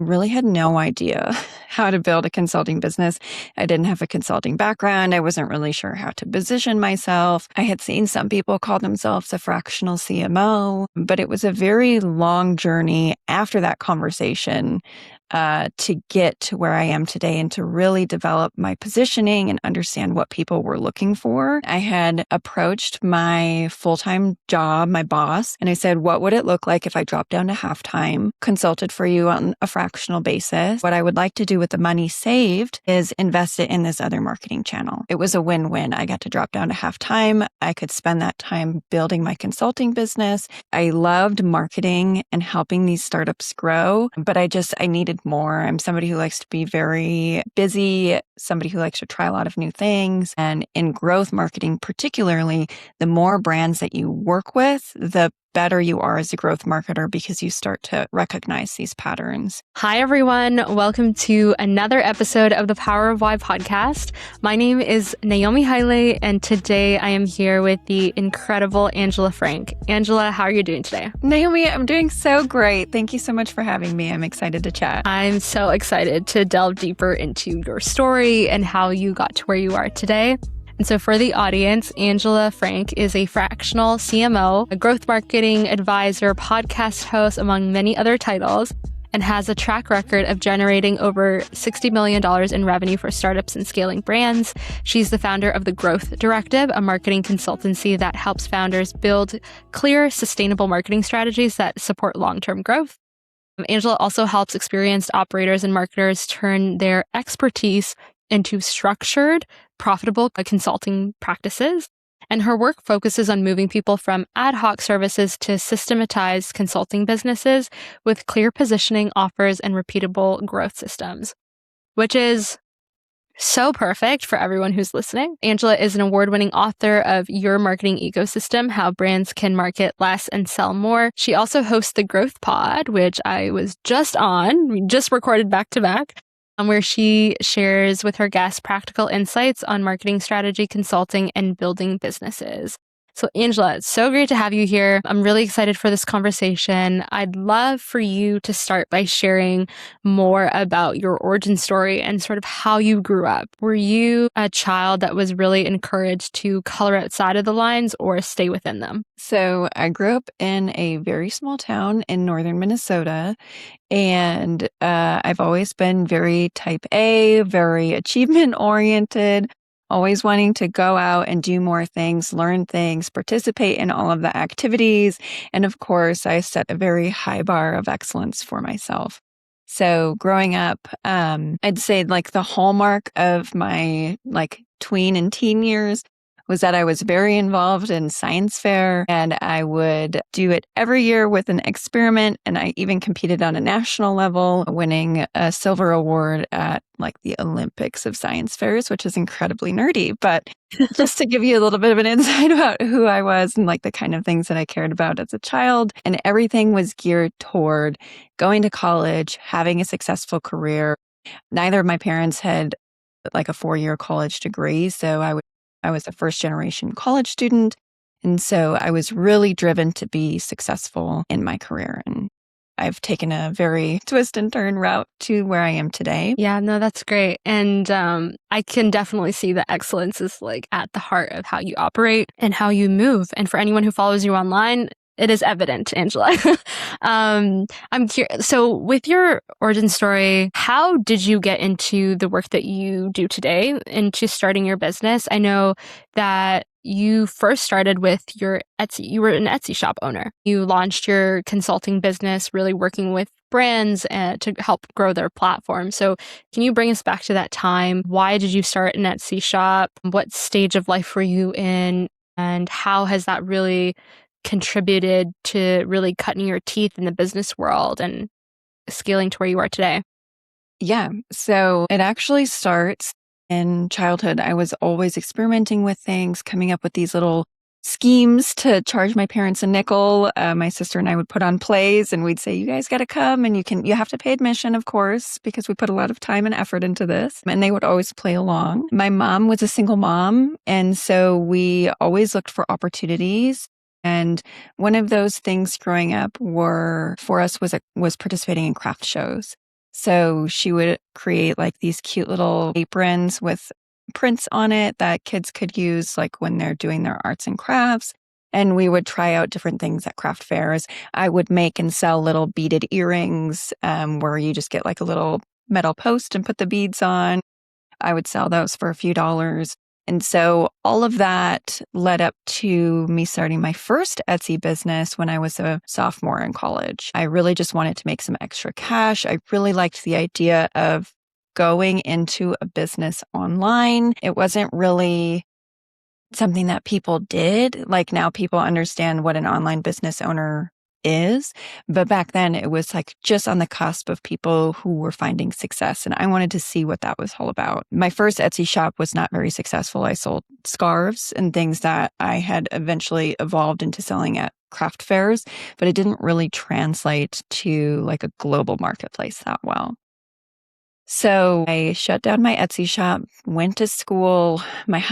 really had no idea how to build a consulting business. I didn't have a consulting background. I wasn't really sure how to position myself. I had seen some people call themselves a fractional CMO, but it was a very long journey after that conversation to get to where I am today and to really develop my positioning and understand what people were looking for. I had approached my full-time job, my boss, and I said, what would it look like if I dropped down to half-time, consulted for you on a fractional basis? What I would like to do with the money saved is invest it in this other marketing channel. It was a win-win. I got to drop down to half-time. I could spend that time building my consulting business. I loved marketing and helping these startups grow, but I needed more. I'm somebody who likes to be very busy, somebody who likes to try a lot of new things. And in growth marketing, particularly, the more brands that you work with, the better you are as a growth marketer because you start to recognize these patterns. Hi, everyone. Welcome to another episode of the Power of Why podcast. My name is Naomi Haile, and today I am here with the incredible Angela Frank. Angela, how are you doing today? Naomi, I'm doing so great. Thank you so much for having me. I'm excited to chat. I'm so excited to delve deeper into your story and how you got to where you are today. And so for the audience, Angela Frank is a fractional CMO, a growth marketing advisor, podcast host, among many other titles, and has a track record of generating over $60 million in revenue for startups and scaling brands. She's the founder of The Growth Directive, a marketing consultancy that helps founders build clear, sustainable marketing strategies that support long-term growth. Angela also helps experienced operators and marketers turn their expertise into structured, profitable consulting practices. And her work focuses on moving people from ad hoc services to systematized consulting businesses with clear positioning, offers, and repeatable growth systems, which is so perfect for everyone who's listening. Angela is an award-winning author of Your Marketing Ecosystem, How Brands Can Market Less and Sell More. She also hosts the Growth Pod, which I was just on. We just recorded back to back, where she shares with her guests practical insights on marketing strategy, consulting, and building businesses. So Angela, it's so great to have you here. I'm really excited for this conversation. I'd love for you to start by sharing more about your origin story and sort of how you grew up. Were you a child that was really encouraged to color outside of the lines or stay within them? So I grew up in a very small town in northern Minnesota, and I've always been very type A, very achievement oriented, always wanting to go out and do more things, learn things, participate in all of the activities. And of course, I set a very high bar of excellence for myself. So growing up, I'd say like the hallmark of my tween and teen years was that I was very involved in science fair, and I would do it every year with an experiment. And I even competed on a national level, winning a silver award at the Olympics of science fairs, which is incredibly nerdy. But just to give you a little bit of an insight about who I was and the kind of things that I cared about as a child, and everything was geared toward going to college, having a successful career. Neither of my parents had a 4-year college degree, so I was a first-generation college student, and so I was really driven to be successful in my career. And I've taken a very twist and turn route to where I am today. Yeah, no, that's great. And I can definitely see that excellence is at the heart of how you operate and how you move. And for anyone who follows you online, it is evident, Angela. I'm curious. So with your origin story, how did you get into the work that you do today, into starting your business? I know that you first started with your Etsy. You were an Etsy shop owner. You launched your consulting business, really working with brands to help grow their platform. So can you bring us back to that time? Why did you start an Etsy shop? What stage of life were you in? And how has that really contributed to really cutting your teeth in the business world and scaling to where you are today? Yeah. So it actually starts in childhood. I was always experimenting with things, coming up with these little schemes to charge my parents a nickel. My sister and I would put on plays, and we'd say, you guys got to come, and you have to pay admission, of course, because we put a lot of time and effort into this. And they would always play along. My mom was a single mom, and so we always looked for opportunities. And one of those things growing up for us was participating in craft shows. So she would create like these cute little aprons with prints on it that kids could use like when they're doing their arts and crafts. And we would try out different things at craft fairs. I would make and sell little beaded earrings where you just get like a little metal post and put the beads on. I would sell those for a few dollars. And so all of that led up to me starting my first Etsy business when I was a sophomore in college. I really just wanted to make some extra cash. I really liked the idea of going into a business online. It wasn't really something that people did. Like now people understand what an online business owner is. But back then it was like just on the cusp of people who were finding success. And I wanted to see what that was all about. My first Etsy shop was not very successful. I sold scarves and things that I had eventually evolved into selling at craft fairs, but it didn't really translate to like a global marketplace that well. So I shut down my Etsy shop, went to school. My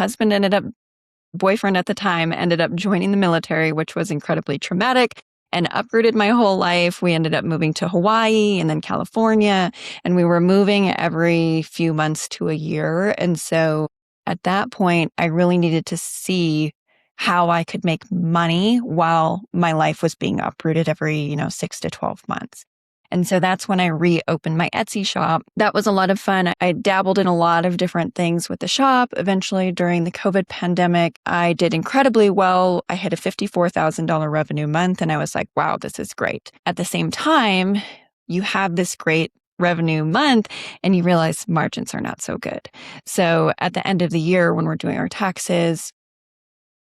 boyfriend at the time ended up joining the military, which was incredibly traumatic and uprooted my whole life. We ended up moving to Hawaii and then California, and we were moving every few months to a year. And so at that point, I really needed to see how I could make money while my life was being uprooted every, 6 to 12 months. And so that's when I reopened my Etsy shop. That was a lot of fun. I dabbled in a lot of different things with the shop. Eventually, during the COVID pandemic, I did incredibly well. I hit a $54,000 revenue month, and I was like, wow, this is great. At the same time, you have this great revenue month and you realize margins are not so good. So at the end of the year, when we're doing our taxes,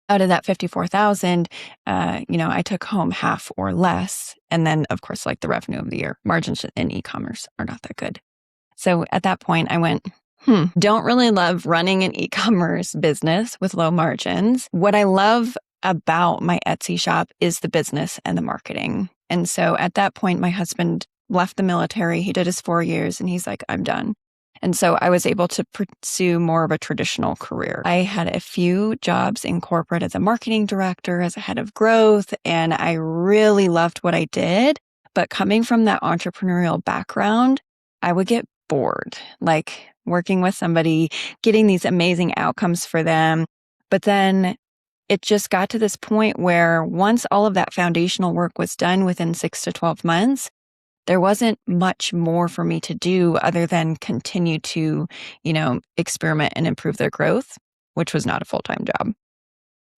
out of that 54,000, I took home half or less. And then of course, like the revenue of the year, margins in e-commerce are not that good. So at that point I went, don't really love running an e-commerce business with low margins. What I love about my Etsy shop is the business and the marketing. And so at that point, my husband left the military. He did his 4 years and he's like, I'm done. And so I was able to pursue more of a traditional career. I had a few jobs in corporate as a marketing director, as a head of growth, and I really loved what I did. But coming from that entrepreneurial background, I would get bored, like working with somebody, getting these amazing outcomes for them. But then it just got to this point where once all of that foundational work was done within 6 to 12 months, there wasn't much more for me to do other than continue to, experiment and improve their growth, which was not a full-time job.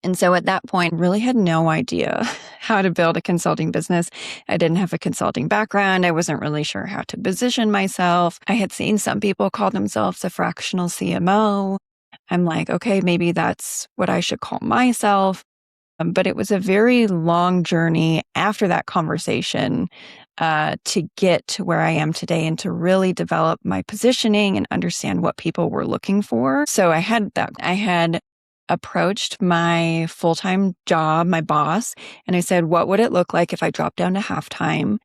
And so at that point, really had no idea how to build a consulting business. I didn't have a consulting background. I wasn't really sure how to position myself. I had seen some people call themselves a fractional CMO. I'm like, okay, maybe that's what I should call myself. But it was a very long journey after that conversation to get to where I am today and to really develop my positioning and understand what people were looking for. So I had approached my full-time job, my boss, and I said, what would it look like if I dropped down to half-time,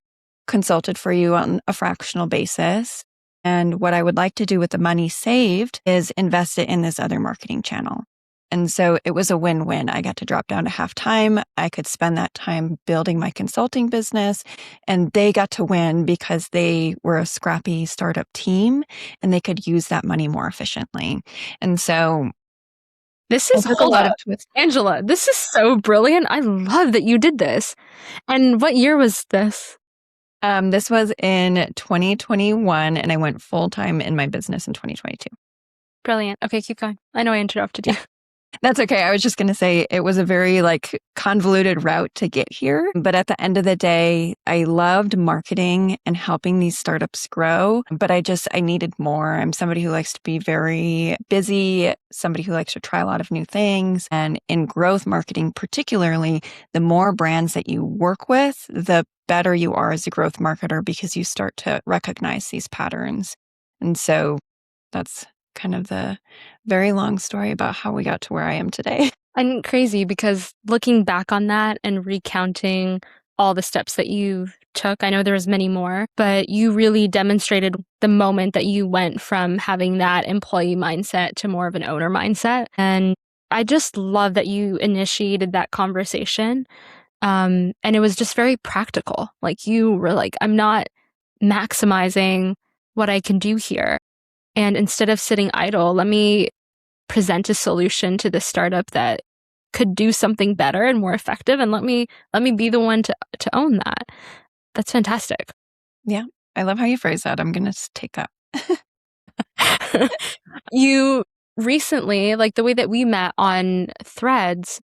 consulted for you on a fractional basis? And what I would like to do with the money saved is invest it in this other marketing channel. And so it was a win-win. I got to drop down to half-time. I could spend that time building my consulting business, and they got to win because they were a scrappy startup team and they could use that money more efficiently. And so this is a lot of twists. Angela, this is so brilliant. I love that you did this. And what year was this? This was in 2021, and I went full-time in my business in 2022. Brilliant. Okay, keep going. I know I interrupted you. That's okay. I was just going to say it was a very convoluted route to get here. But at the end of the day, I loved marketing and helping these startups grow. But I needed more. I'm somebody who likes to be very busy, somebody who likes to try a lot of new things. And in growth marketing, particularly, the more brands that you work with, the better you are as a growth marketer because you start to recognize these patterns. And so that's kind of the very long story about how we got to where I am today. And crazy because looking back on that and recounting all the steps that you took, I know there was many more, but you really demonstrated the moment that you went from having that employee mindset to more of an owner mindset. And I just love that you initiated that conversation. And it was just very practical. Like you were like, I'm not maximizing what I can do here. And instead of sitting idle, let me present a solution to this startup that could do something better and more effective. And let me be the one to own that. That's fantastic. Yeah. I love how you phrase that. I'm going to take that. You recently, like the way that we met on Threads,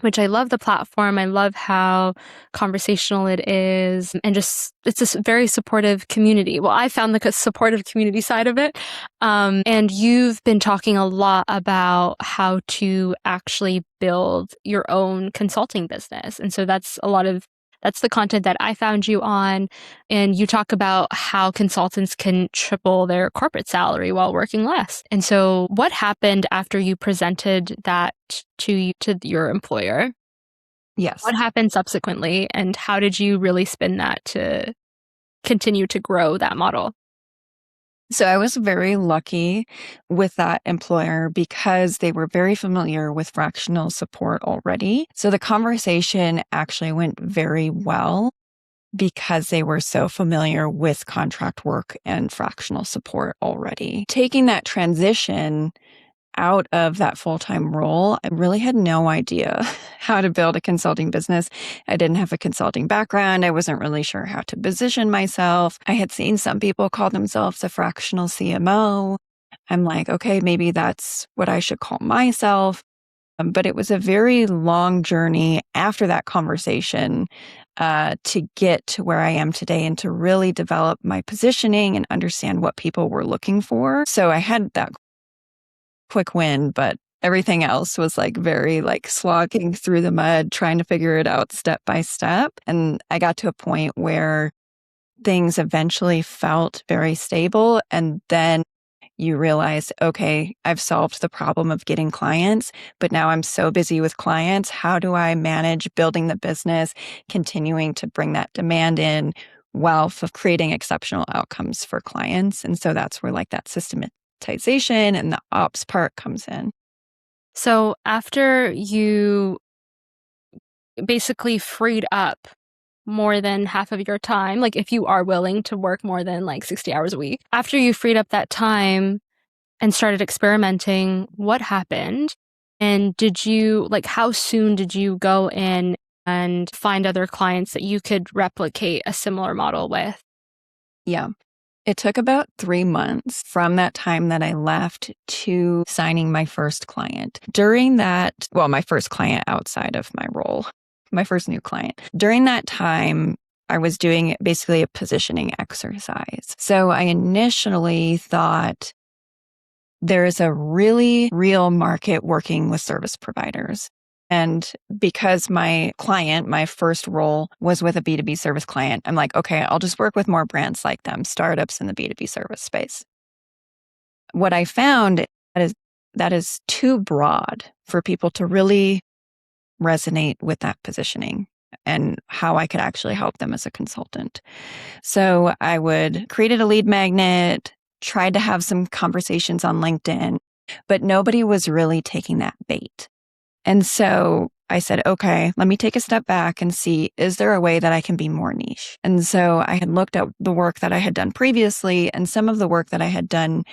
which I love the platform. I love how conversational it is, and just it's a very supportive community. Well, I found the supportive community side of it. And you've been talking a lot about how to actually build your own consulting business. And so that's the content that I found you on. And you talk about how consultants can triple their corporate salary while working less. And so what happened after you presented that to your employer? Yes. What happened subsequently, and how did you really spin that to continue to grow that model? So I was very lucky with that employer because they were very familiar with fractional support already. So the conversation actually went very well because they were so familiar with contract work and fractional support already. Taking that transition out of that full-time role, I really had no idea how to build a consulting business. I didn't have a consulting background. I wasn't really sure how to position myself. I had seen some people call themselves a fractional CMO. I'm like, okay, maybe that's what I should call myself. But it was a very long journey after that conversation to get to where I am today and to really develop my positioning and understand what people were looking for. So I had that quick win, but everything else was like very like slogging through the mud, trying to figure it out step by step. And I got to a point where things eventually felt very stable. And then you realize, okay, I've solved the problem of getting clients, but now I'm so busy with clients. How do I manage building the business, continuing to bring that demand in while creating exceptional outcomes for clients? And so that's where like that systematization and the ops part comes in. So after you basically freed up more than half of your time, like if you are willing to work more than like 60 hours a week, after you freed up that time and started experimenting, what happened? And how soon did you go in and find other clients that you could replicate a similar model with? Yeah. It took about 3 months from that time that I left to signing my first client. During that, well, my first client outside of my role, my first new client. During that time, I was doing basically a positioning exercise. So I initially thought there is a really real market working with service providers. And because my client, my first role was with a B2B service client, I'm like, okay, I'll just work with more brands like them, startups in the B2B service space. What I found is that is too broad for people to really resonate with that positioning and how I could actually help them as a consultant. So I would created a lead magnet, tried to have some conversations on LinkedIn, but nobody was really taking that bait. And so I said, okay, let me take a step back and see, is there a way that I can be more niche? And so I had looked at the work that I had done previously, and some of the work that I had done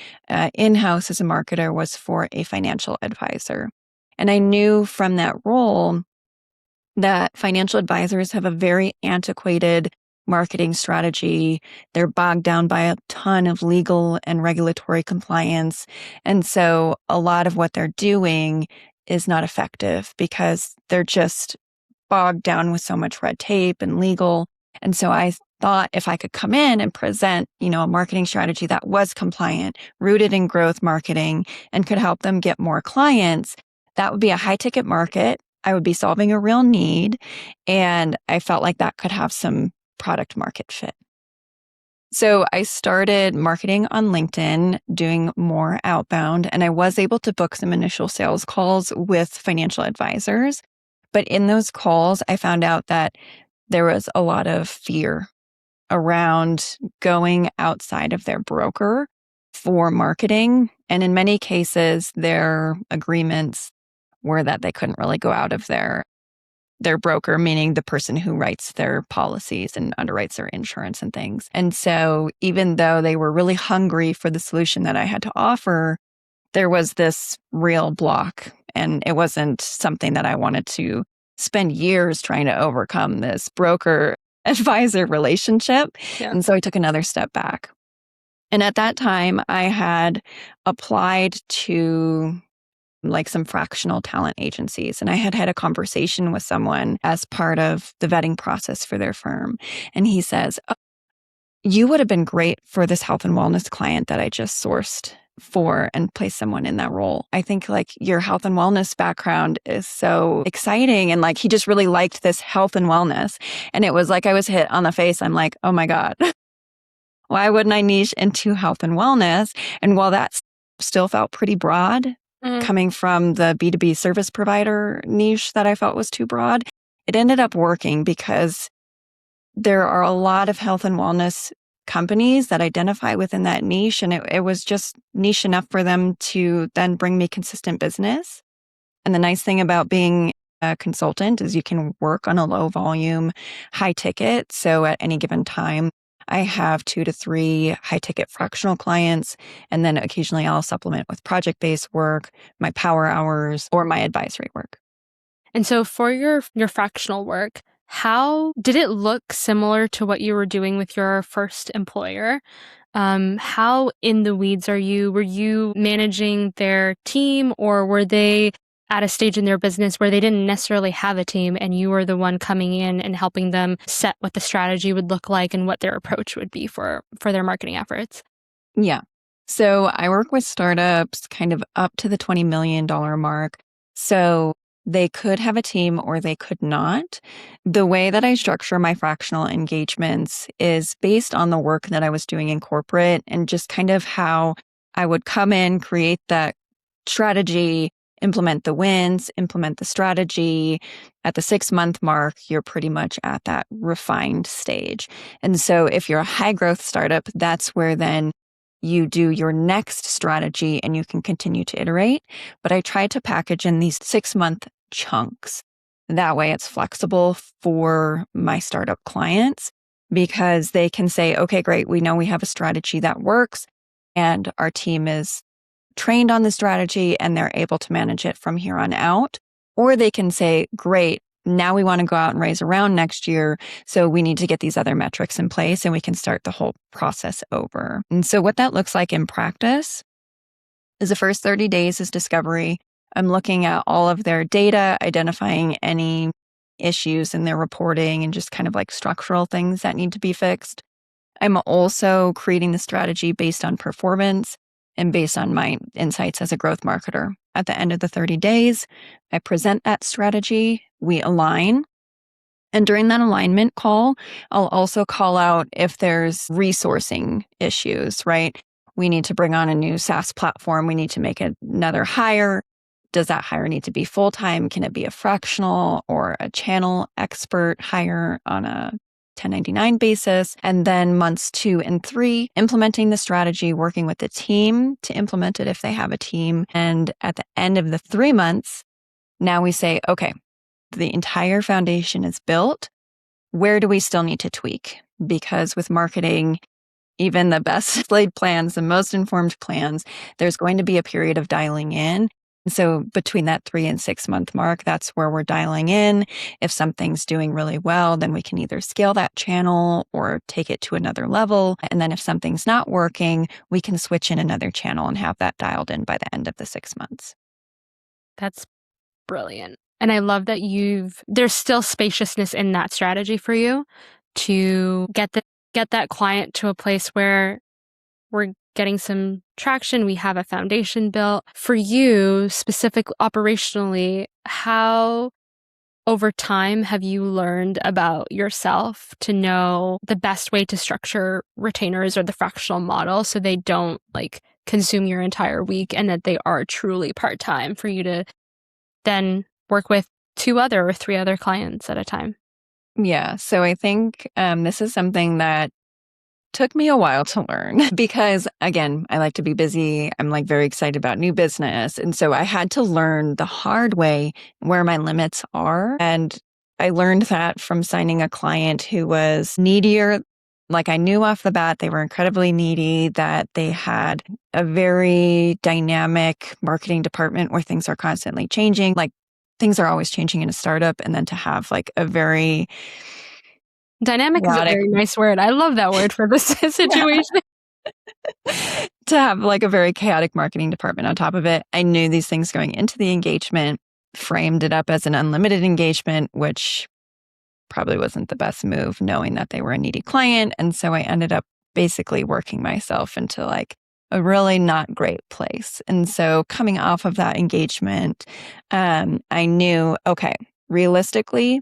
in-house as a marketer was for a financial advisor. And I knew from that role that financial advisors have a very antiquated marketing strategy. They're bogged down by a ton of legal and regulatory compliance. And so a lot of what they're doing is not effective because they're just bogged down with so much red tape and legal. And so I thought if I could come in and present, a marketing strategy that was compliant, rooted in growth marketing, and could help them get more clients, that would be a high ticket market. I would be solving a real need. And I felt like that could have some product market fit. So I started marketing on LinkedIn, doing more outbound, and I was able to book some initial sales calls with financial advisors. But in those calls, I found out that there was a lot of fear around going outside of their broker for marketing. And in many cases, their agreements were that they couldn't really go out of their their broker, meaning the person who writes their policies and underwrites their insurance and things. And so even though they were really hungry for the solution that I had to offer, there was this real block, and it wasn't something that I wanted to spend years trying to overcome, this broker advisor relationship. Yeah. And so I took another step back. And at that time, I had applied to like some fractional talent agencies. And I had had a conversation with someone as part of the vetting process for their firm. And he says, "Oh, you would have been great for this health and wellness client that I just sourced for and placed someone in that role. I think like your health and wellness background is so exciting." And like, he just really liked this health and wellness. And it was like I was hit on the face. I'm like, oh my God, why wouldn't I niche into health and wellness? And while that still felt pretty broad, coming from the B2B service provider niche that I felt was too broad, it ended up working because there are a lot of health and wellness companies that identify within that niche. And it was just niche enough for them to then bring me consistent business. And the nice thing about being a consultant is you can work on a low volume, high ticket. So at any given time, I have 2 to 3 high ticket fractional clients. And then occasionally I'll supplement with project-based work, my power hours, or my advisory work. And so for your fractional work, how did it look similar to what you were doing with your first employer? How in the weeds are you? Were you managing their team, or were they at a stage in their business where they didn't necessarily have a team and you were the one coming in and helping them set what the strategy would look like and what their approach would be for their marketing efforts? Yeah. So I work with startups kind of up to the $20 million mark. So they could have a team or they could not. The way that I structure my fractional engagements is based on the work that I was doing in corporate and just kind of how I would come in, create that strategy, implement the wins, implement the strategy. At the 6-month mark, you're pretty much at that refined stage. And so if you're a high growth startup, that's where then you do your next strategy and you can continue to iterate. But I try to package in these 6-month chunks. That way it's flexible for my startup clients because they can say, okay, great, we know we have a strategy that works and our team is trained on the strategy and they're able to manage it from here on out. Or they can say, great, now we want to go out and raise a round next year. So we need to get these other metrics in place and we can start the whole process over. And so what that looks like in practice is the first 30 days is discovery. I'm looking at all of their data, identifying any issues in their reporting and just kind of like structural things that need to be fixed. I'm also creating the strategy based on performance and based on my insights as a growth marketer. At the end of the 30 days, I present that strategy, we align. And during that alignment call, I'll also call out if there's resourcing issues, right? We need to bring on a new SaaS platform. We need to make another hire. Does that hire need to be full-time? Can it be a fractional or a channel expert hire on a 1099 basis? And then months 2 and 3, implementing the strategy, working with the team to implement it if they have a team. And at the end of the 3 months, now we say, okay, the entire foundation is built. Where do we still need to tweak? Because with marketing, even the best laid plans, the most informed plans, there's going to be a period of dialing in. So between that 3 and 6 month mark, that's where we're dialing in. If something's doing really well, then we can either scale that channel or take it to another level. And then if something's not working, we can switch in another channel and have that dialed in by the end of the 6 months. That's brilliant. And I love that there's still spaciousness in that strategy for you to get that client to a place where we're getting some traction, we have a foundation built. For you, specifically operationally, how over time have you learned about yourself to know the best way to structure retainers or the fractional model so they don't like consume your entire week and that they are truly part-time for you to then work with 2 or 3 other clients at a time? Yeah. So I think this is something that took me a while to learn because, again, I like to be busy. I'm like very excited about new business. And so I had to learn the hard way where my limits are. And I learned that from signing a client who was needier. Like I knew off the bat, they were incredibly needy, that they had a very dynamic marketing department where things are constantly changing. Like things are always changing in a startup. And then to have like a very Dynamic is a chaotic, very nice word. I love that word for this situation. to have like a very chaotic marketing department on top of it. I knew these things going into the engagement, framed it up as an unlimited engagement, which probably wasn't the best move, knowing that they were a needy client. And so I ended up basically working myself into like a really not great place. And so coming off of that engagement, I knew, okay, realistically,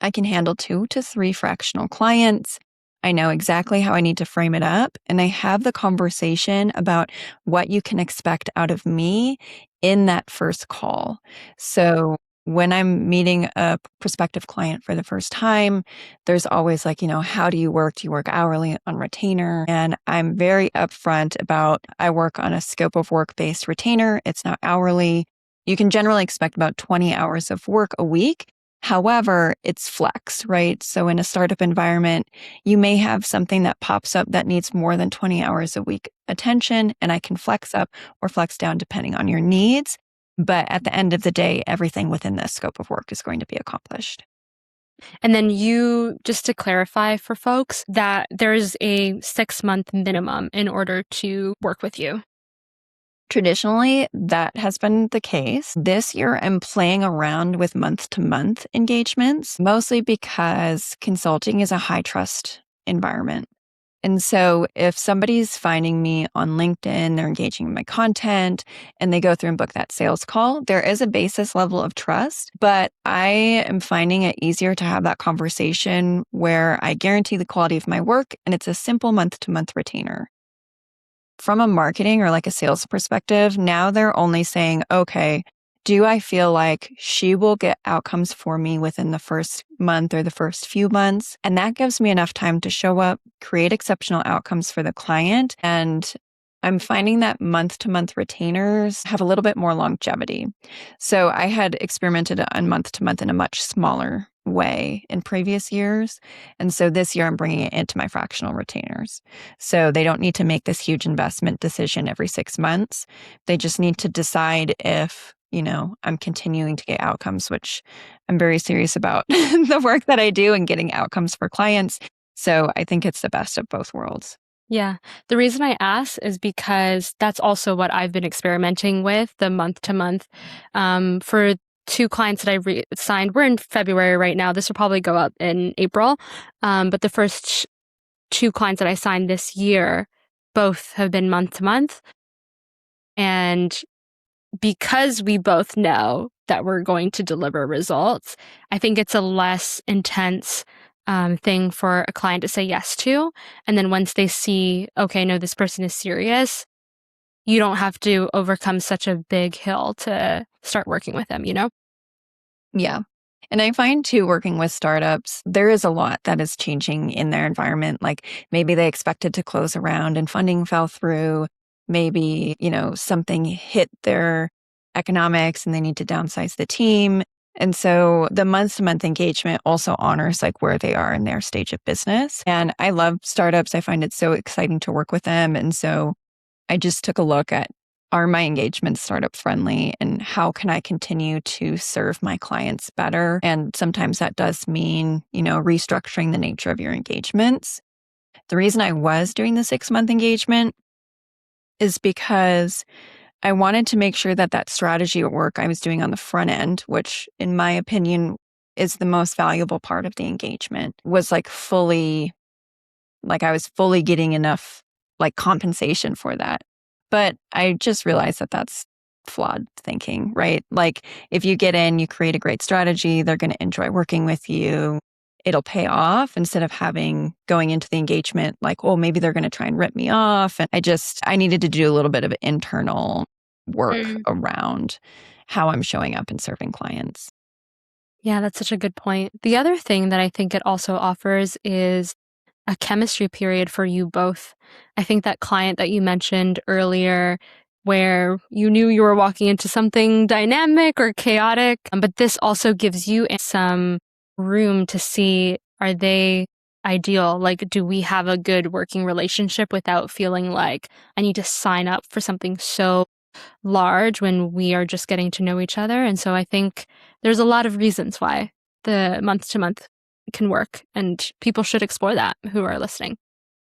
I can handle 2 to 3 fractional clients. I know exactly how I need to frame it up. And I have the conversation about what you can expect out of me in that first call. So when I'm meeting a prospective client for the first time, there's always like, how do you work? Do you work hourly on retainer? And I'm very upfront about I work on a scope of work based retainer. It's not hourly. You can generally expect about 20 hours of work a week. However, it's flex, right? So in a startup environment, you may have something that pops up that needs more than 20 hours a week attention, and I can flex up or flex down depending on your needs. But at the end of the day, everything within the scope of work is going to be accomplished. And then just to clarify for folks, that there's a 6-month minimum in order to work with you. Traditionally, that has been the case. This year, I'm playing around with month-to-month engagements, mostly because consulting is a high trust environment. And so if somebody's finding me on LinkedIn, they're engaging in my content, and they go through and book that sales call, there is a basis level of trust, but I am finding it easier to have that conversation where I guarantee the quality of my work, and it's a simple month-to-month retainer. From a marketing or like a sales perspective, now they're only saying, okay, do I feel like she will get outcomes for me within the first month or the first few months? And that gives me enough time to show up, create exceptional outcomes for the client. And I'm finding that month-to-month retainers have a little bit more longevity. So I had experimented on month-to-month in a much smaller way in previous years. And so this year I'm bringing it into my fractional retainers. So they don't need to make this huge investment decision every 6 months. They just need to decide if, I'm continuing to get outcomes, which I'm very serious about the work that I do and getting outcomes for clients. So I think it's the best of both worlds. Yeah. The reason I ask is because that's also what I've been experimenting with, the month to month. For 2 clients that I signed, we're in February right now. This will probably go up in April. But the first 2 clients that I signed this year, both have been month to month. And because we both know that we're going to deliver results, I think it's a less intense thing for a client to say yes to. And then once they see, okay, no, this person is serious, you don't have to overcome such a big hill to start working with them, Yeah. And I find too, working with startups, there is a lot that is changing in their environment. Like maybe they expected to close a round and funding fell through. Maybe, something hit their economics and they need to downsize the team. And so the month-to-month engagement also honors like where they are in their stage of business. And I love startups. I find it so exciting to work with them. And so I just took a look at, are my engagements startup friendly and how can I continue to serve my clients better? And sometimes that does mean, restructuring the nature of your engagements. The reason I was doing the 6-month engagement is because I wanted to make sure that that strategy at work I was doing on the front end, which in my opinion is the most valuable part of the engagement, was like I was fully getting enough like compensation for that. But I just realized that that's flawed thinking, right? Like if you get in, you create a great strategy, they're going to enjoy working with you. It'll pay off instead of going into the engagement like, oh, maybe they're going to try and rip me off. And I needed to do a little bit of internal work around how I'm showing up and serving clients. Yeah, that's such a good point. The other thing that I think it also offers is a chemistry period for you both. I think that client that you mentioned earlier, where you knew you were walking into something dynamic or chaotic, but this also gives you some room to see, are they ideal? Like, do we have a good working relationship without feeling like I need to sign up for something so large when we are just getting to know each other? And so I think there's a lot of reasons why the month to month can work, and people should explore that who are listening.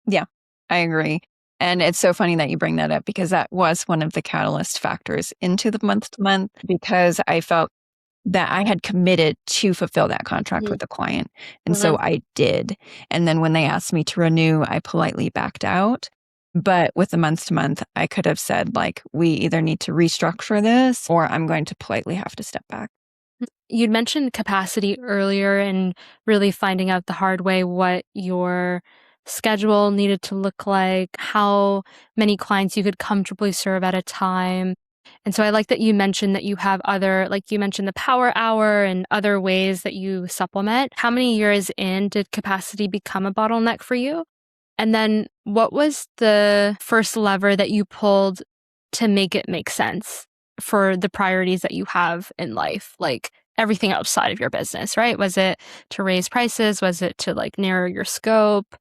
Yeah, I agree. And it's so funny that you bring that up because that was one of the catalyst factors into the month to month, because I felt that I had committed to fulfill that contract with the client. And so I did. And then when they asked me to renew, I politely backed out. But with the month to month, I could have said, like, we either need to restructure this or I'm going to politely have to step back. You'd mentioned capacity earlier and really finding out the hard way what your schedule needed to look like, how many clients you could comfortably serve at a time. And so I like that you mentioned that you have other, like you mentioned the power hour and other ways that you supplement. How many years in did capacity become a bottleneck for you? And then what was the first lever that you pulled to make it make sense for the priorities that you have in life? Like everything outside of your business, right? Was it to raise prices? Was it to like narrow your scope?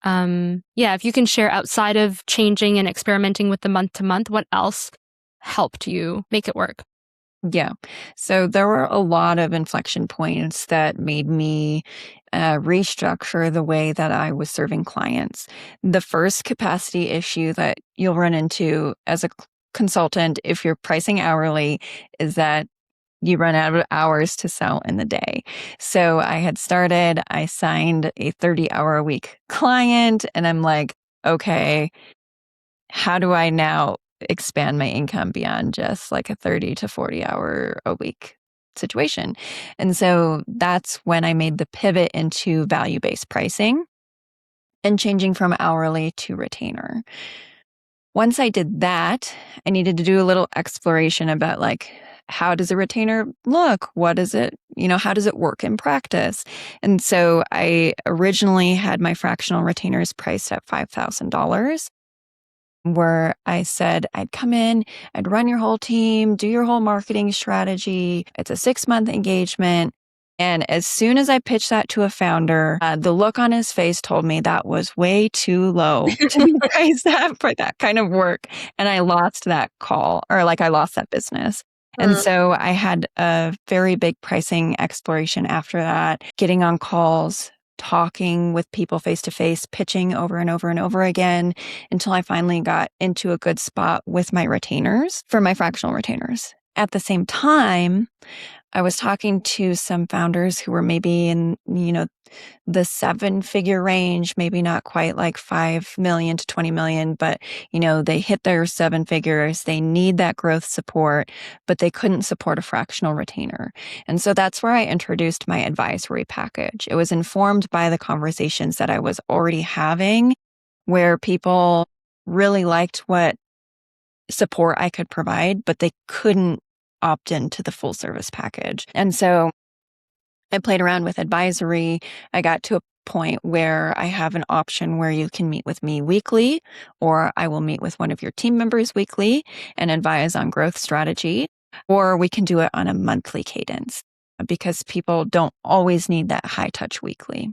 Yeah, if you can share outside of changing and experimenting with the month to month, what else helped you make it work? Yeah. So there were a lot of inflection points that made me restructure the way that I was serving clients. The first capacity issue that you'll run into as a consultant if you're pricing hourly is that you run out of hours to sell in the day. So I signed a 30-hour a week client, and I'm like, okay, how do I now expand my income beyond just like a 30 to 40 hour a week situation? And so that's when I made the pivot into value-based pricing and changing from hourly to retainer. Once I did that, I needed to do a little exploration about like, how does a retainer look? What is it? How does it work in practice? And so I originally had my fractional retainers priced at $5,000, where I said I'd come in, I'd run your whole team, do your whole marketing strategy. It's a 6-month engagement. And as soon as I pitched that to a founder, the look on his face told me that was way too low to be priced at for that kind of work. And I lost that call, or like I lost that business. And so I had a very big pricing exploration after that, getting on calls, talking with people face to face, pitching over and over and over again until I finally got into a good spot with my retainers for my fractional retainers. At the same time, I was talking to some founders who were maybe in, the 7-figure range, maybe not quite like 5 million to 20 million, but, they hit their 7 figures. They need that growth support, but they couldn't support a fractional retainer. And so that's where I introduced my advisory package. It was informed by the conversations that I was already having, where people really liked what support I could provide, but they couldn't opt into the full service package. And so I played around with advisory. I got to a point where I have an option where you can meet with me weekly, or I will meet with one of your team members weekly and advise on growth strategy, or we can do it on a monthly cadence because people don't always need that high touch weekly.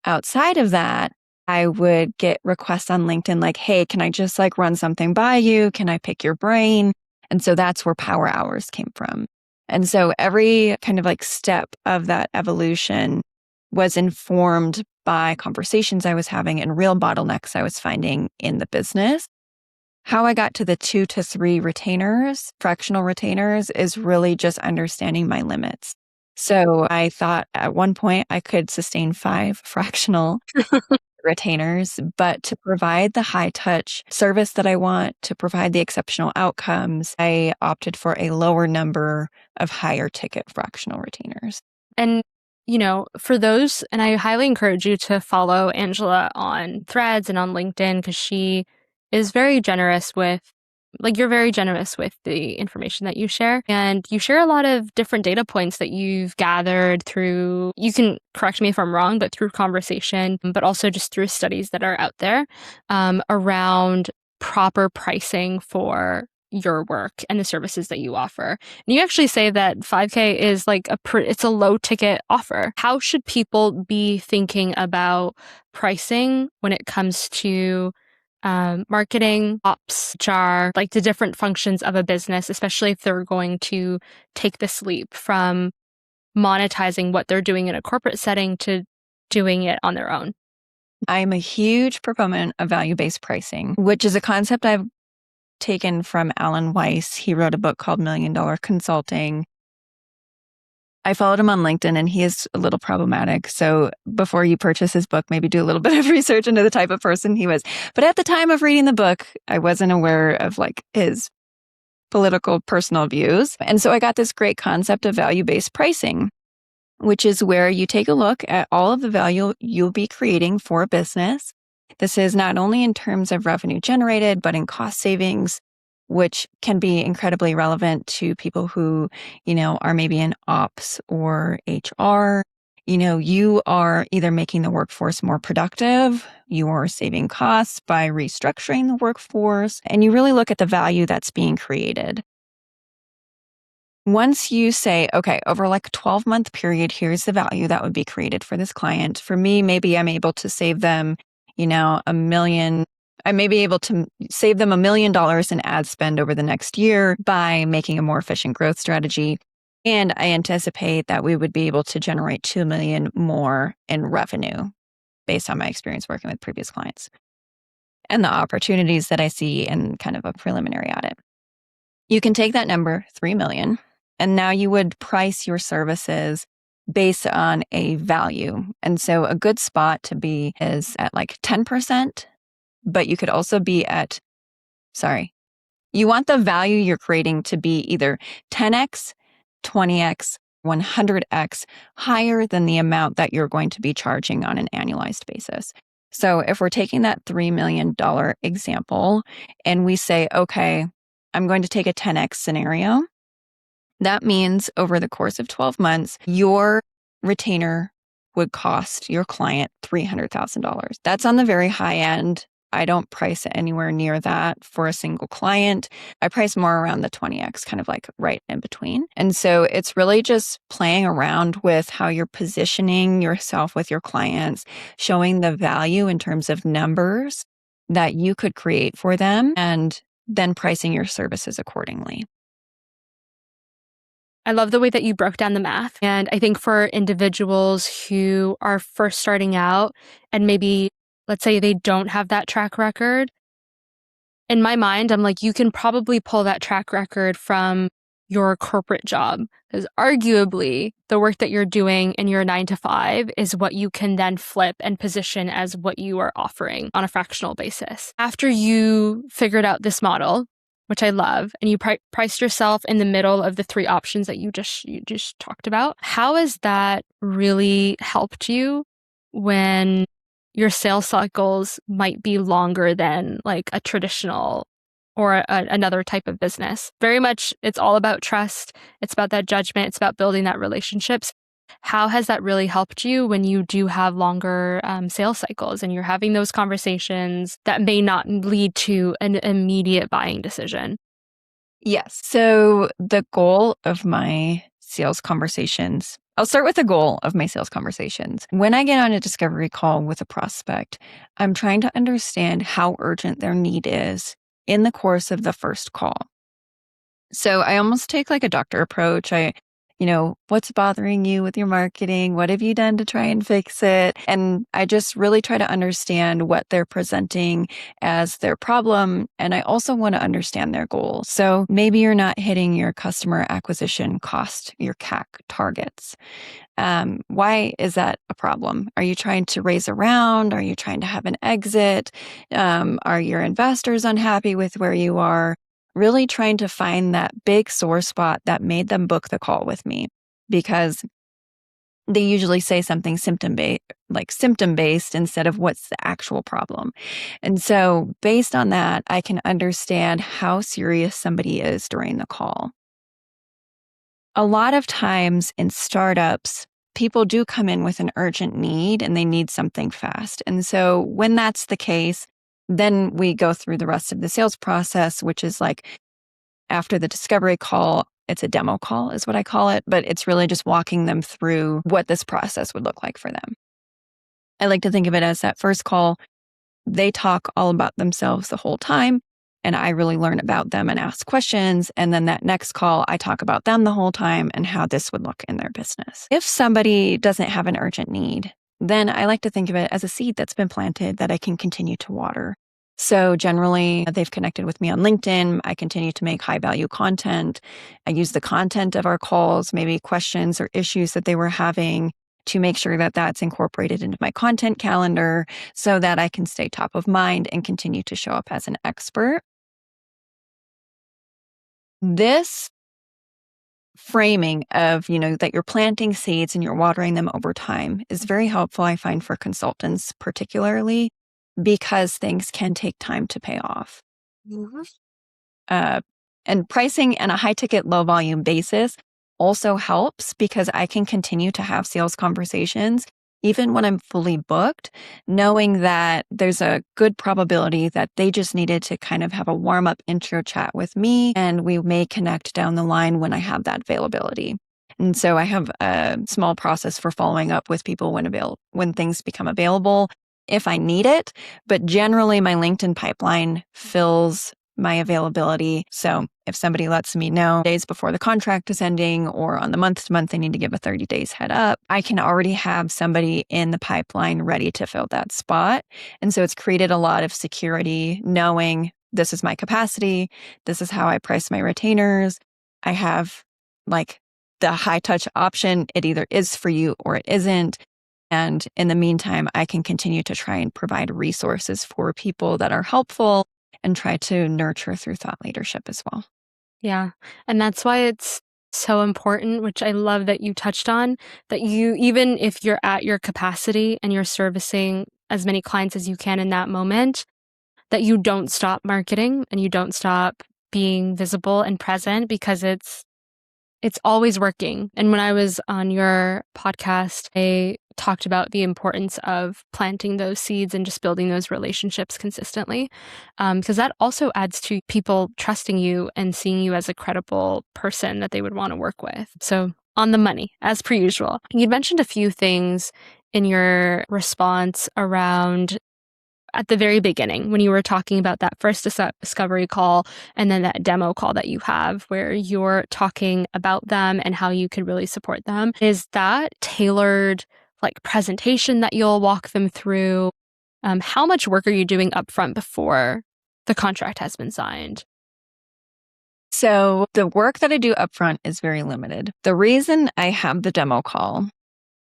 Outside of that, I would get requests on LinkedIn like, hey, can I just like run something by you? Can I pick your brain? And so that's where power hours came from. And so every kind of like step of that evolution was informed by conversations I was having and real bottlenecks I was finding in the business. How I got to the 2 to 3 retainers, fractional retainers, is really just understanding my limits. So I thought at one point I could sustain 5 fractional retainers, but to provide the high touch service that I want, to provide the exceptional outcomes, I opted for a lower number of higher ticket fractional retainers. And, for those, and I highly encourage you to follow Angela on Threads and on LinkedIn, because she is very generous with, you're very generous with the information that you share. And you share a lot of different data points that you've gathered through, you can correct me if I'm wrong, but through conversation, but also just through studies that are out there around proper pricing for your work and the services that you offer. And you actually say that 5K is like it's a low ticket offer. How should people be thinking about pricing when it comes to marketing, ops, HR, like the different functions of a business, especially if they're going to take this leap from monetizing what they're doing in a corporate setting to doing it on their own? I'm a huge proponent of value-based pricing, which is a concept I've taken from Alan Weiss. He wrote a book called $1 Million Consulting. I followed him on LinkedIn and he is a little problematic. So before you purchase his book, maybe do a little bit of research into the type of person he was. But at the time of reading the book, I wasn't aware of like his political personal views. And so I got this great concept of value-based pricing, which is where you take a look at all of the value you'll be creating for a business. This is not only in terms of revenue generated, but in cost savings, which can be incredibly relevant to people who, are maybe in ops or HR. You are either making the workforce more productive, you are saving costs by restructuring the workforce, and you really look at the value that's being created. Once you say, okay, over like a 12-month period, here's the value that would be created for this client. For me, maybe I'm able to save them, $1 million. I may be able to save them $1 million in ad spend over the next year by making a more efficient growth strategy. And I anticipate that we would be able to generate $2 million more in revenue based on my experience working with previous clients and the opportunities that I see in kind of a preliminary audit. You can take that number, 3 million, and now you would price your services based on a value. And so a good spot to be is at like 10%, but you could also be you want the value you're creating to be either 10x, 20x, 100x higher than the amount that you're going to be charging on an annualized basis. So if we're taking that $3 million example and we say, okay, I'm going to take a 10x scenario. That means over the course of 12 months, your retainer would cost your client $300,000. That's on the very high end. I don't price it anywhere near that for a single client. I price more around the 20x, kind of like right in between. And so it's really just playing around with how you're positioning yourself with your clients, showing the value in terms of numbers that you could create for them, and then pricing your services accordingly. I love the way that you broke down the math. And I think for individuals who are first starting out and maybe, let's say they don't have that track record, in my mind, I'm like, you can probably pull that track record from your corporate job, because arguably the work that you're doing in your 9 to 5 is what you can then flip and position as what you are offering on a fractional basis. After you figured out this model, which I love, and you priced yourself in the middle of the 3 options that you just talked about, how has that really helped you when your sales cycles might be longer than like a traditional or another type of business? Very much, it's all about trust. It's about that judgment. It's about building that relationships. How has that really helped you when you do have longer sales cycles and you're having those conversations that may not lead to an immediate buying decision? Yes. So the goal of my sales conversations, I'll start with the goal of my sales conversations. When I get on a discovery call with a prospect, I'm trying to understand how urgent their need is in the course of the first call. So I almost take like a doctor approach. What's bothering you with your marketing? What have you done to try and fix it? And I just really try to understand what they're presenting as their problem. And I also want to understand their goals. So maybe you're not hitting your customer acquisition cost, your CAC targets. Why is that a problem? Are you trying to raise a round? Are you trying to have an exit? Are your investors unhappy with where you are? Really trying to find that big sore spot that made them book the call with me, because they usually say something symptom-based instead of what's the actual problem. And so based on that, I can understand how serious somebody is during the call. A lot of times in startups, people do come in with an urgent need and they need something fast. And so when that's the case, then we go through the rest of the sales process, which is like after the discovery call, it's a demo call is what I call it, but it's really just walking them through what this process would look like for them. I like to think of it as that first call, they talk all about themselves the whole time, and I really learn about them and ask questions. And then that next call, I talk about them the whole time and how this would look in their business. If somebody doesn't have an urgent need, then I like to think of it as a seed that's been planted that I can continue to water. So generally, they've connected with me on LinkedIn. I continue to make high value content. I use the content of our calls, maybe questions or issues that they were having, to make sure that that's incorporated into my content calendar so that I can stay top of mind and continue to show up as an expert. This framing of, that you're planting seeds and you're watering them over time is very helpful, I find, for consultants, particularly because things can take time to pay off. Mhm. And pricing on a high ticket, low volume basis also helps because I can continue to have sales conversations even when I'm fully booked, knowing that there's a good probability that they just needed to kind of have a warm up intro chat with me, and we may connect down the line when I have that availability. And so I have a small process for following up with people when things become available if I need it. But generally, my LinkedIn pipeline fills my availability. So if somebody lets me know days before the contract is ending or on the month to month, they need to give a 30 days head up, I can already have somebody in the pipeline ready to fill that spot. And so it's created a lot of security knowing this is my capacity. This is how I price my retainers. I have like the high touch option. It either is for you or it isn't. And in the meantime, I can continue to try and provide resources for people that are helpful and try to nurture through thought leadership as well. Yeah. And that's why it's so important, which I love that you touched on, that you, even if you're at your capacity and you're servicing as many clients as you can in that moment, that you don't stop marketing and you don't stop being visible and present, because it's always working. And when I was on your podcast, I talked about the importance of planting those seeds and just building those relationships consistently, because that also adds to people trusting you and seeing you as a credible person that they would want to work with. So on the money, as per usual. You mentioned a few things in your response around at the very beginning when you were talking about that first discovery call and then that demo call that you have where you're talking about them and how you could really support them. Is that tailored like presentation that you'll walk them through? How much work are you doing upfront before the contract has been signed? So the work that I do upfront is very limited. The reason I have the demo call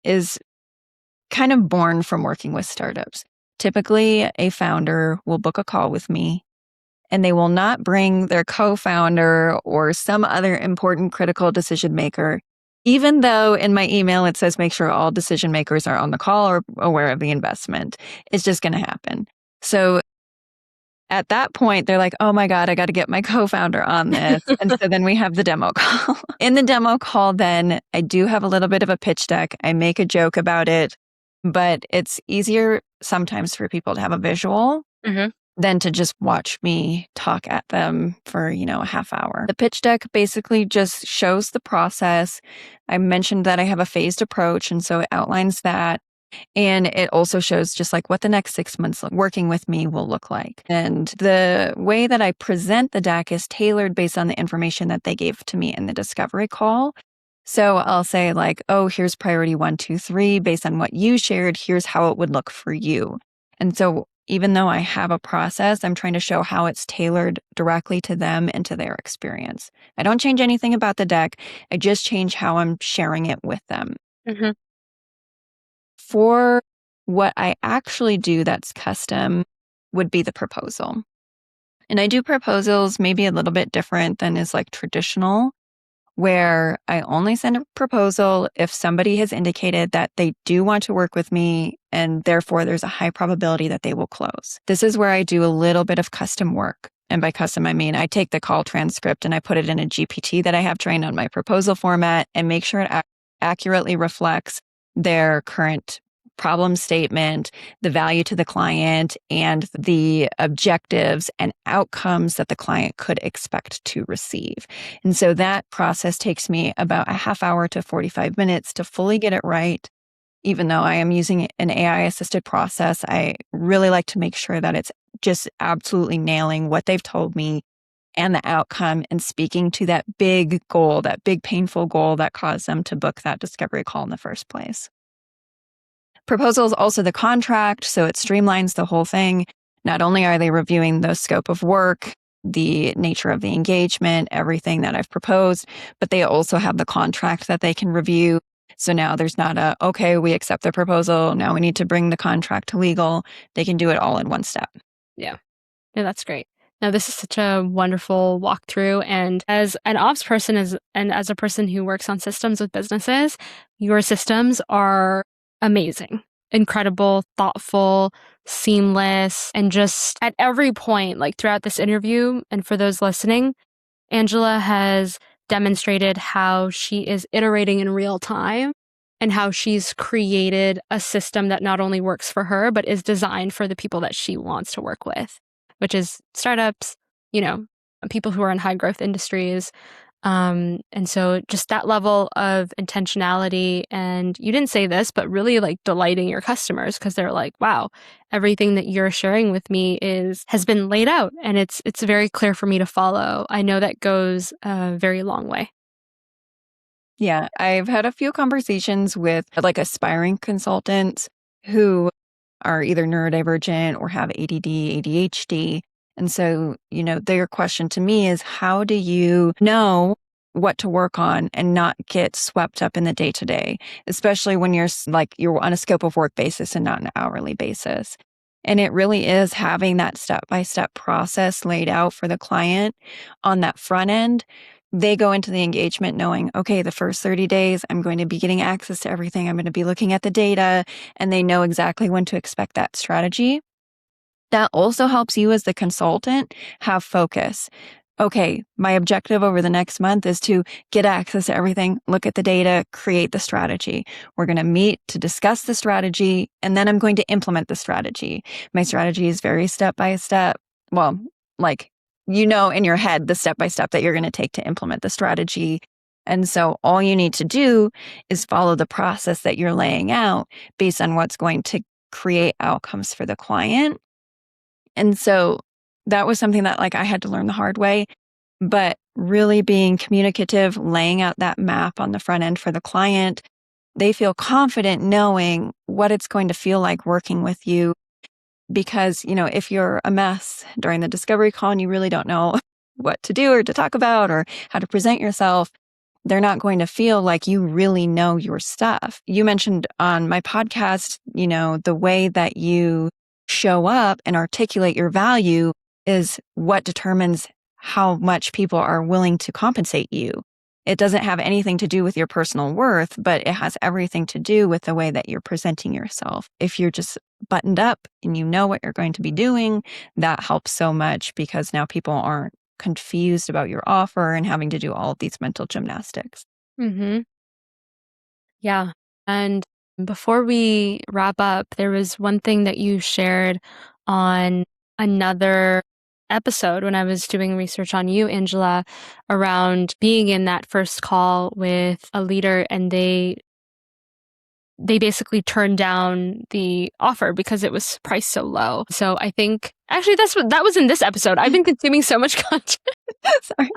is kind of born from working with startups. Typically, a founder will book a call with me and they will not bring their co-founder or some other important critical decision maker, even though in my email it says make sure all decision makers are on the call or aware of the investment. It's just going to happen. So at that point, they're like, oh my God, I got to get my co-founder on this. And so then we have the demo call. In the demo call, then I do have a little bit of a pitch deck. I make a joke about it, but it's easier sometimes for people to have a visual than to just watch me talk at them for, a half hour. The pitch deck basically just shows the process. I mentioned that I have a phased approach, and so it outlines that. And it also shows just like what the next 6 months working with me will look like. And the way that I present the deck is tailored based on the information that they gave to me in the discovery call. So I'll say like, oh, here's priority 1, 2, 3. Based on what you shared, here's how it would look for you. And so even though I have a process, I'm trying to show how it's tailored directly to them and to their experience. I don't change anything about the deck. I just change how I'm sharing it with them. For what I actually do that's custom would be the proposal. And I do proposals maybe a little bit different than is like traditional, where I only send a proposal if somebody has indicated that they do want to work with me and therefore there's a high probability that they will close. This is where I do a little bit of custom work. And by custom, I mean I take the call transcript and I put it in a GPT that I have trained on my proposal format and make sure it accurately reflects their current problem statement, the value to the client, and the objectives and outcomes that the client could expect to receive. And so that process takes me about a half hour to 45 minutes to fully get it right. Even though I am using an AI assisted process, I really like to make sure that it's just absolutely nailing what they've told me and the outcome and speaking to that big goal, that big painful goal that caused them to book that discovery call in the first place. Proposal is also the contract, so it streamlines the whole thing. Not only are they reviewing the scope of work, the nature of the engagement, everything that I've proposed, but they also have the contract that they can review. So now there's not okay, we accept the proposal. Now we need to bring the contract to legal. They can do it all in one step. Yeah. Yeah, that's great. Now, this is such a wonderful walkthrough. And as an ops person and as a person who works on systems with businesses, your systems are amazing, incredible, thoughtful, seamless, and just at every point, like throughout this interview, and for those listening, Angela has demonstrated how she is iterating in real time and how she's created a system that not only works for her, but is designed for the people that she wants to work with, which is startups, people who are in high growth industries. And so just that level of intentionality, and you didn't say this, but really like delighting your customers because they're like, wow, everything that you're sharing with me has been laid out and it's very clear for me to follow. I know that goes a very long way. Yeah, I've had a few conversations with like aspiring consultants who are either neurodivergent or have ADD, ADHD. And so, their question to me is, how do you know what to work on and not get swept up in the day to day, especially when you're on a scope of work basis and not an hourly basis? And it really is having that step-by-step process laid out for the client on that front end. They go into the engagement knowing, okay, the first 30 days, I'm going to be getting access to everything. I'm going to be looking at the data, and they know exactly when to expect that strategy. That also helps you as the consultant have focus. Okay, my objective over the next month is to get access to everything, look at the data, create the strategy. We're going to meet to discuss the strategy, and then I'm going to implement the strategy. My strategy is very step by step. Well, in your head, the step by step that you're going to take to implement the strategy. And so all you need to do is follow the process that you're laying out based on what's going to create outcomes for the client. And so that was something that I had to learn the hard way, but really being communicative, laying out that map on the front end for the client, they feel confident knowing what it's going to feel like working with you. Because, if you're a mess during the discovery call and you really don't know what to do or to talk about or how to present yourself, they're not going to feel like you really know your stuff. You mentioned on my podcast, the way that you show up and articulate your value is what determines how much people are willing to compensate you. It doesn't have anything to do with your personal worth, but it has everything to do with the way that you're presenting yourself. If you're just buttoned up and you know what you're going to be doing, that helps so much because now people aren't confused about your offer and having to do all of these mental gymnastics. Mm-hmm. Yeah. And before we wrap up, there was one thing that you shared on another episode when I was doing research on you, Angela, around being in that first call with a leader and they basically turned down the offer because it was priced so low. So I think actually that was in this episode. I've been consuming so much content. Sorry.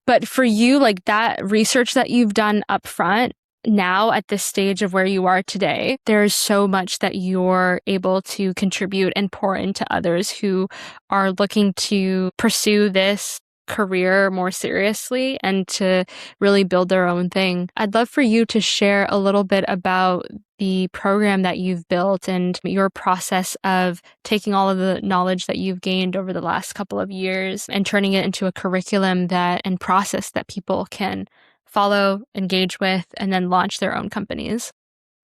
But for you, that research that you've done up front, now at this stage of where you are today, there's so much that you're able to contribute and pour into others who are looking to pursue this career more seriously and to really build their own thing. I'd love for you to share a little bit about the program that you've built and your process of taking all of the knowledge that you've gained over the last couple of years and turning it into a curriculum and process that people can follow, engage with, and then launch their own companies.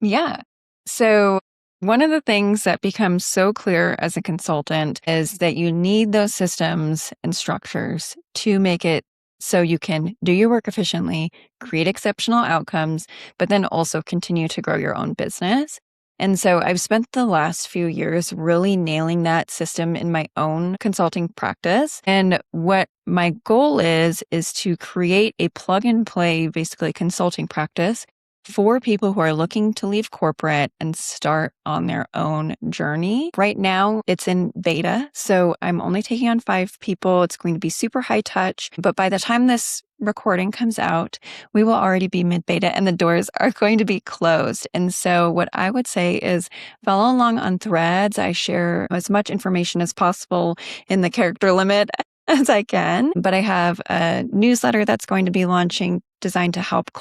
Yeah. So one of the things that becomes so clear as a consultant is that you need those systems and structures to make it so you can do your work efficiently, create exceptional outcomes, but then also continue to grow your own business. And so I've spent the last few years really nailing that system in my own consulting practice. And what my goal is to create a plug and play, basically consulting practice for people who are looking to leave corporate and start on their own journey. Right now, it's in beta, so I'm only taking on 5 people. It's going to be super high touch, but by the time this recording comes out, we will already be mid-beta and the doors are going to be closed. And so what I would say is follow along on Threads. I share as much information as possible in the character limit as I can, but I have a newsletter that's going to be launching designed to help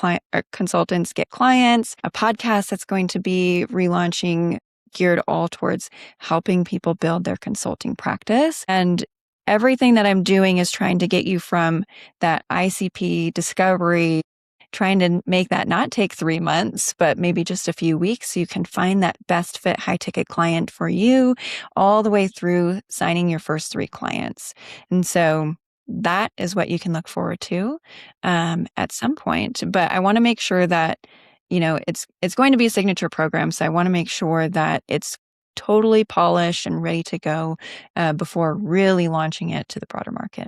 consultants get clients, a podcast that's going to be relaunching geared all towards helping people build their consulting practice. And everything that I'm doing is trying to get you from that ICP discovery, trying to make that not take 3 months, but maybe just a few weeks so you can find that best fit high ticket client for you all the way through signing your first 3 clients. And so that is what you can look forward to at some point. But I want to make sure that, it's going to be a signature program. So I want to make sure that it's totally polished and ready to go before really launching it to the broader market.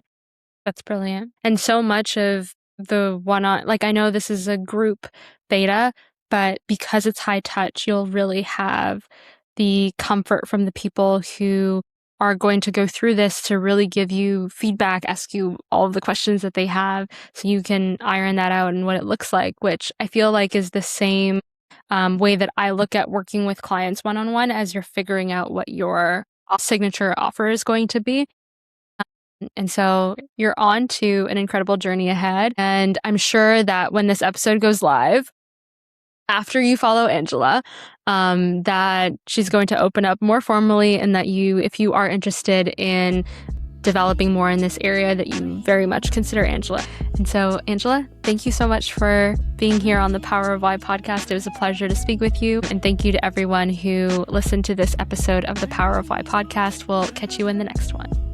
That's brilliant. And so much of the one-on, I know this is a group beta, but because it's high touch, you'll really have the comfort from the people who are going to go through this to really give you feedback, ask you all of the questions that they have so you can iron that out and what it looks like, which I feel like is the same way that I look at working with clients one-on-one as you're figuring out what your signature offer is going to be. And so you're on to an incredible journey ahead. And I'm sure that when this episode goes live, after you follow Angela, that she's going to open up more formally, and that if you are interested in developing more in this area, that you very much consider Angela. And so, Angela, thank you so much for being here on the Power of Why podcast. It was a pleasure to speak with you. And thank you to everyone who listened to this episode of the Power of Why podcast. We'll catch you in the next one.